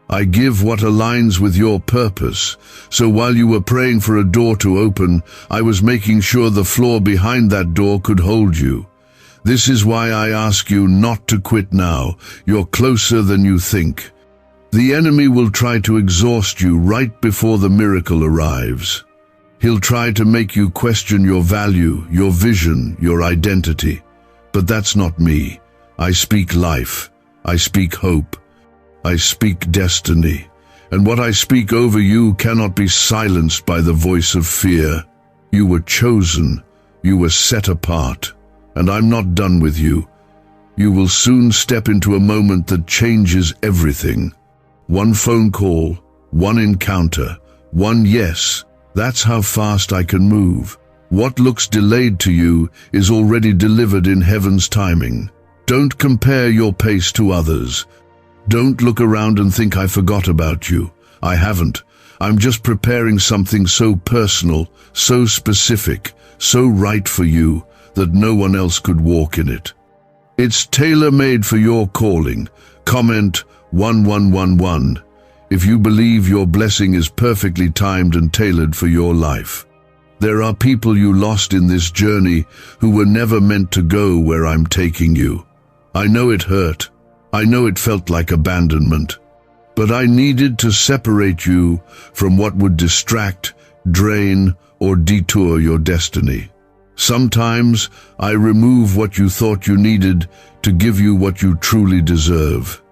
I give what aligns with your purpose. So while you were praying for a door to open, I was making sure the floor behind that door could hold you. This is why I ask you not to quit now. You're closer than you think. The enemy will try to exhaust you right before the miracle arrives. He'll try to make you question your value, your vision, your identity. But that's not me. I speak life. I speak hope. I speak destiny. And what I speak over you cannot be silenced by the voice of fear. You were chosen. You were set apart. And I'm not done with you. You will soon step into a moment that changes everything. One phone call, one encounter, one yes. That's how fast I can move. What looks delayed to you is already delivered in heaven's timing. Don't compare your pace to others. Don't look around and think I forgot about you. I haven't. I'm just preparing something so personal, so specific, so right for you that no one else could walk in it. It's tailor-made for your calling. Comment 1111 if you believe your blessing is perfectly timed and tailored for your life. There are people you lost in this journey who were never meant to go where I'm taking you. I know it hurt. I know it felt like abandonment. But I needed to separate you from what would distract, drain, or detour your destiny. Sometimes I remove what you thought you needed to give you what you truly deserve.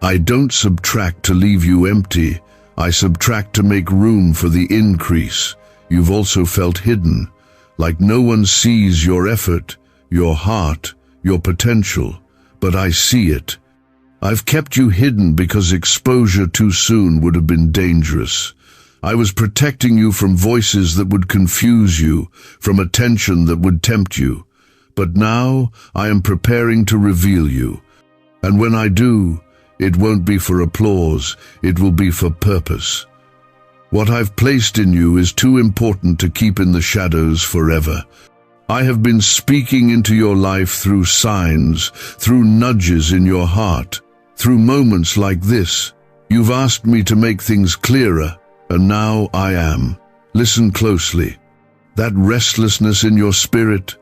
I don't subtract to leave you empty. I subtract to make room for the increase. You've also felt hidden, like no one sees your effort, your heart, your potential, but I see it. I've kept you hidden because exposure too soon would have been dangerous. I was protecting you from voices that would confuse you, from attention that would tempt you. But now I am preparing to reveal you. And when I do, it won't be for applause, it will be for purpose. What I've placed in you is too important to keep in the shadows forever. I have been speaking into your life through signs, through nudges in your heart, through moments like this. You've asked me to make things clearer, and now I am. Listen closely. That restlessness in your spirit,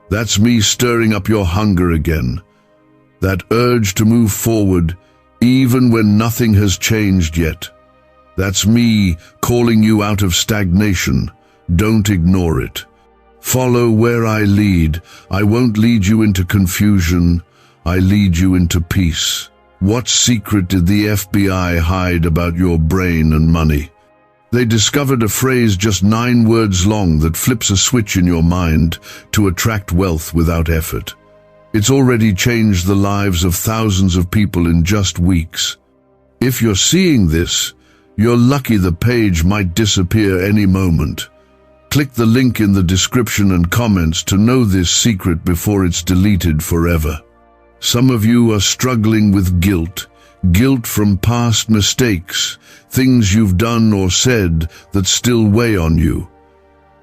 that's me stirring up your hunger again. That urge to move forward, even when nothing has changed yet. That's me calling you out of stagnation. Don't ignore it. Follow where I lead. I won't lead you into confusion. I lead you into peace. What secret did the FBI hide about your brain and money? They discovered a phrase just 9 words long that flips a switch in your mind to attract wealth without effort. It's already changed the lives of thousands of people in just weeks. If you're seeing this, you're lucky the page might disappear any moment. Click the link in the description and comments to know this secret before it's deleted forever. Some of you are struggling with guilt from past mistakes, things you've done or said that still weigh on you.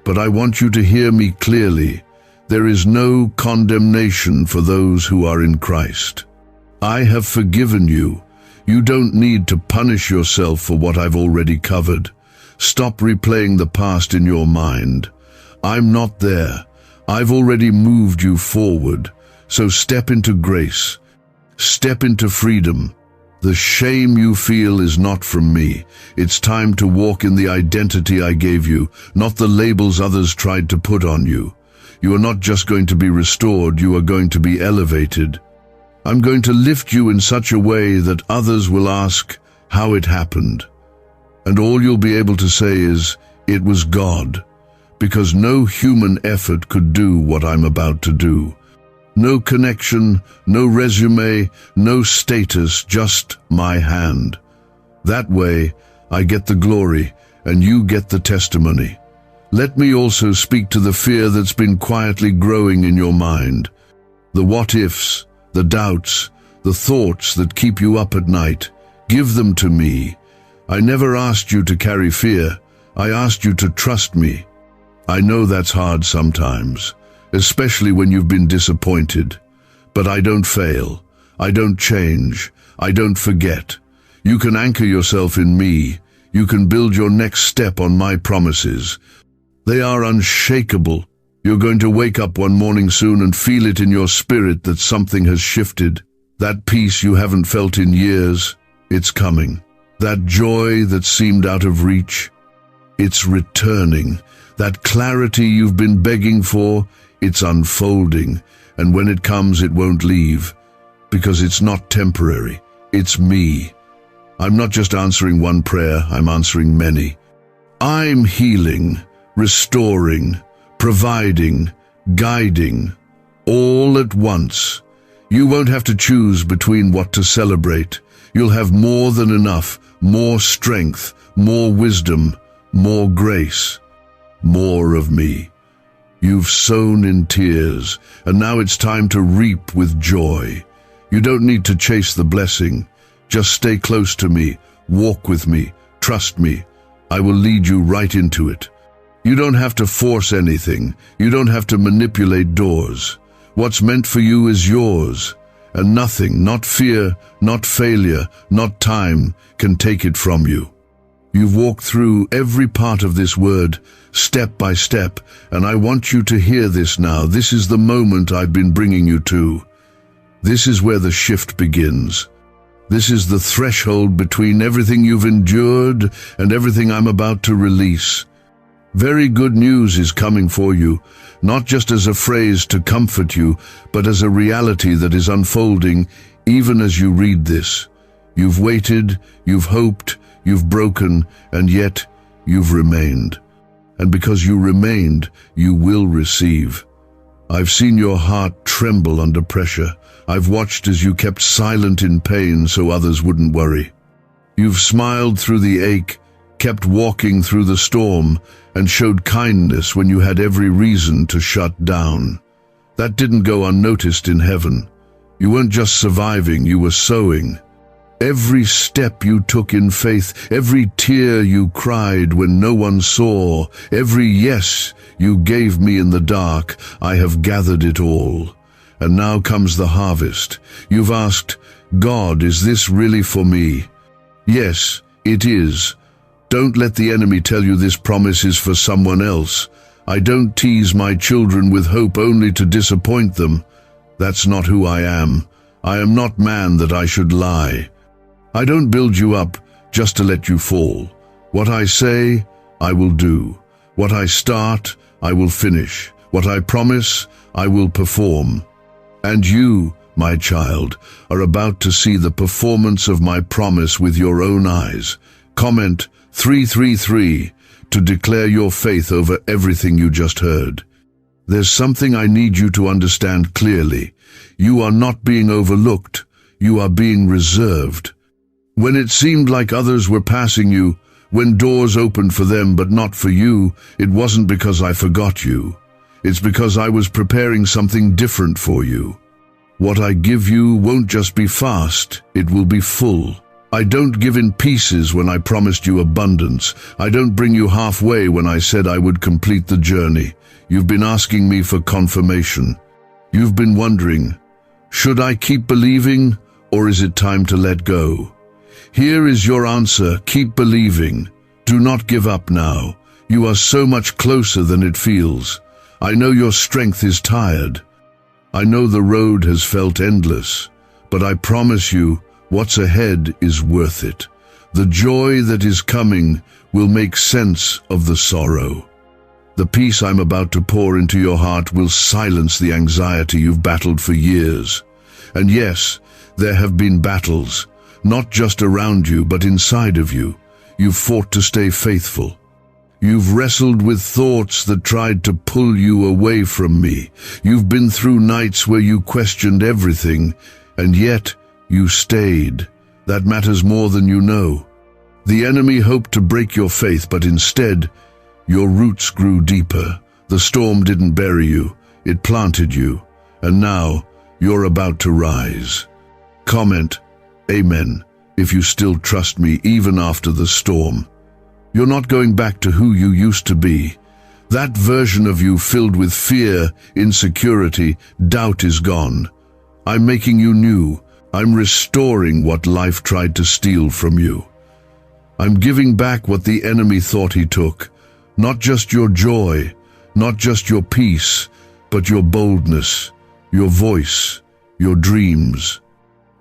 But I want you to hear me clearly. There is no condemnation for those who are in Christ. I have forgiven you. You don't need to punish yourself for what I've already covered. Stop replaying the past in your mind. I'm not there. I've already moved you forward. So step into grace. Step into freedom. The shame you feel is not from me. It's time to walk in the identity I gave you, not the labels others tried to put on you. You are not just going to be restored, you are going to be elevated. I'm going to lift you in such a way that others will ask how it happened. And all you'll be able to say is, it was God, because no human effort could do what I'm about to do. No connection, no resume, no status, just my hand. That way, I get the glory and you get the testimony. Let me also speak to the fear that's been quietly growing in your mind. The what-ifs, the doubts, the thoughts that keep you up at night. Give them to me. I never asked you to carry fear. I asked you to trust me. I know that's hard sometimes, especially when you've been disappointed. But I don't fail. I don't change. I don't forget. You can anchor yourself in me. You can build your next step on my promises. They are unshakable. You're going to wake up one morning soon and feel it in your spirit that something has shifted. That peace you haven't felt in years, it's coming. That joy that seemed out of reach, it's returning. That clarity you've been begging for, it's unfolding. And when it comes, it won't leave. Because it's not temporary. It's me. I'm not just answering one prayer, I'm answering many. I'm healing, restoring, providing, guiding, all at once. You won't have to choose between what to celebrate. You'll have more than enough, more strength, more wisdom, more grace, more of me. You've sown in tears, and now it's time to reap with joy. You don't need to chase the blessing. Just stay close to me, walk with me, trust me. I will lead you right into it. You don't have to force anything. You don't have to manipulate doors. What's meant for you is yours, and nothing, not fear, not failure, not time, can take it from you. You've walked through every part of this word, step by step, and I want you to hear this now. This is the moment I've been bringing you to. This is where the shift begins. This is the threshold between everything you've endured and everything I'm about to release. Very good news is coming for you, not just as a phrase to comfort you, but as a reality that is unfolding even as you read this. You've waited, you've hoped, you've broken, and yet you've remained. And because you remained, you will receive. I've seen your heart tremble under pressure. I've watched as you kept silent in pain so others wouldn't worry. You've smiled through the ache, kept walking through the storm, and showed kindness when you had every reason to shut down. That didn't go unnoticed in heaven. You weren't just surviving, you were sowing. Every step you took in faith, every tear you cried when no one saw, every yes you gave me in the dark, I have gathered it all. And now comes the harvest. You've asked, God, is this really for me? Yes, it is. Don't let the enemy tell you this promise is for someone else. I don't tease my children with hope only to disappoint them. That's not who I am. I am not man that I should lie. I don't build you up just to let you fall. What I say, I will do. What I start, I will finish. What I promise, I will perform. And you, my child, are about to see the performance of my promise with your own eyes. Comment, 333 to declare your faith over everything you just heard. There's something I need you to understand clearly. You are not being overlooked. You are being reserved. When it seemed like others were passing you, when doors opened for them but not for you, it wasn't because I forgot you. It's because I was preparing something different for you. What I give you won't just be fast, it will be full. I don't give in pieces when I promised you abundance. I don't bring you halfway when I said I would complete the journey. You've been asking me for confirmation. You've been wondering, should I keep believing or is it time to let go? Here is your answer, keep believing. Do not give up now. You are so much closer than it feels. I know your strength is tired. I know the road has felt endless, but I promise you, what's ahead is worth it. The joy that is coming will make sense of the sorrow. The peace I'm about to pour into your heart will silence the anxiety you've battled for years. And yes, there have been battles, not just around you, but inside of you. You've fought to stay faithful. You've wrestled with thoughts that tried to pull you away from me. You've been through nights where you questioned everything, and yet you stayed. That matters more than you know. The enemy hoped to break your faith, but instead, your roots grew deeper. The storm didn't bury you, it planted you, and now you're about to rise. Comment, Amen, if you still trust me even after the storm. You're not going back to who you used to be. That version of you filled with fear, insecurity, doubt is gone. I'm making you new. I'm restoring what life tried to steal from you. I'm giving back what the enemy thought he took. Not just your joy, not just your peace, but your boldness, your voice, your dreams.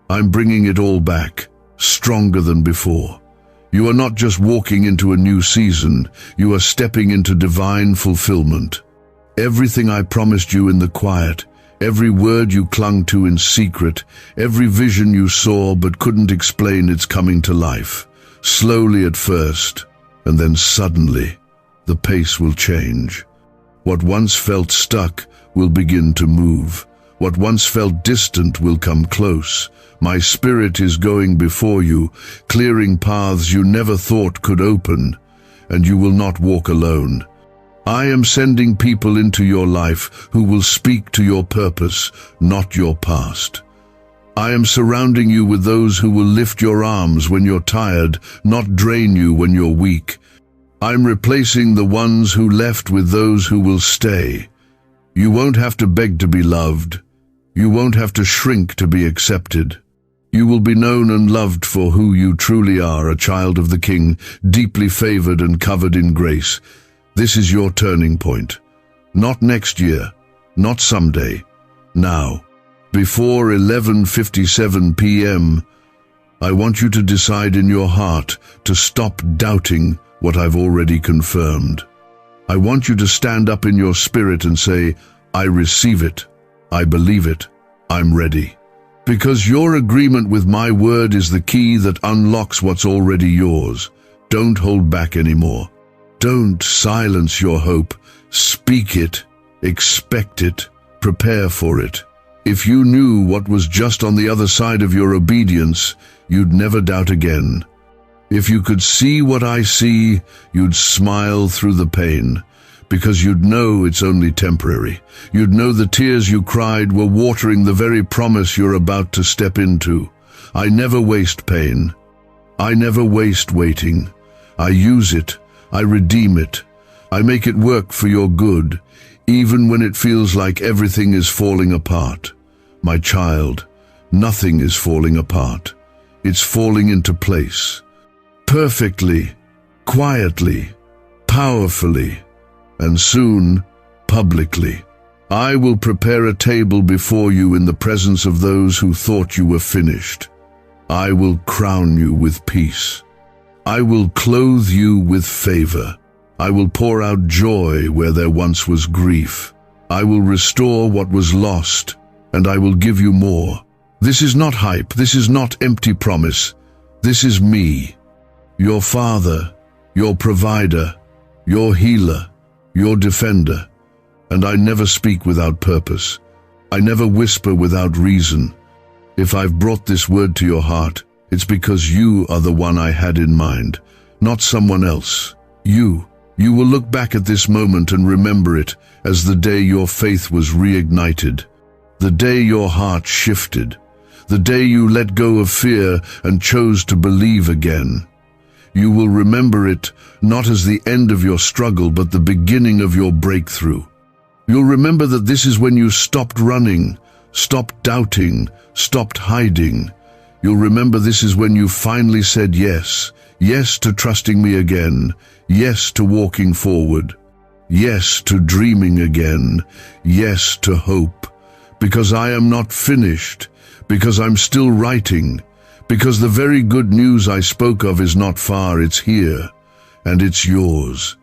I'm bringing it all back, stronger than before. You are not just walking into a new season, you are stepping into divine fulfillment. Everything I promised you in the quiet, every word you clung to in secret, every vision you saw but couldn't explain, it's coming to life. Slowly at first, and then suddenly, the pace will change. What once felt stuck will begin to move. What once felt distant will come close. My spirit is going before you, clearing paths you never thought could open, and you will not walk alone. I am sending people into your life who will speak to your purpose, not your past. I am surrounding you with those who will lift your arms when you're tired, not drain you when you're weak. I'm replacing the ones who left with those who will stay. You won't have to beg to be loved. You won't have to shrink to be accepted. You will be known and loved for who you truly are, a child of the King, deeply favored and covered in grace. This is your turning point. Not next year, not someday, now. Before 11:57 p.m., I want you to decide in your heart to stop doubting what I've already confirmed. I want you to stand up in your spirit and say, I receive it, I believe it, I'm ready. Because your agreement with my word is the key that unlocks what's already yours. Don't hold back anymore. Don't silence your hope. Speak it, expect it, prepare for it. If you knew what was just on the other side of your obedience, you'd never doubt again. If you could see what I see, you'd smile through the pain, because you'd know it's only temporary. You'd know the tears you cried were watering the very promise you're about to step into. I never waste pain. I never waste waiting. I use it. I redeem it. I make it work for your good, even when it feels like everything is falling apart. My child, nothing is falling apart. It's falling into place. Perfectly, quietly, powerfully, and soon, publicly. I will prepare a table before you in the presence of those who thought you were finished. I will crown you with peace. I will clothe you with favor. I will pour out joy where there once was grief. I will restore what was lost, and I will give you more. This is not hype. This is not empty promise. This is me, your Father, your provider, your healer, your defender. And I never speak without purpose. I never whisper without reason. If I've brought this word to your heart, it's because you are the one I had in mind, not someone else. You will look back at this moment and remember it as the day your faith was reignited, the day your heart shifted, the day you let go of fear and chose to believe again. You will remember it not as the end of your struggle, but the beginning of your breakthrough. You'll remember that this is when you stopped running, stopped doubting, stopped hiding. You'll remember this is when you finally said yes, yes to trusting me again, yes to walking forward, yes to dreaming again, yes to hope. Because I am not finished, because I'm still writing, because the very good news I spoke of is not far, it's here, and it's yours.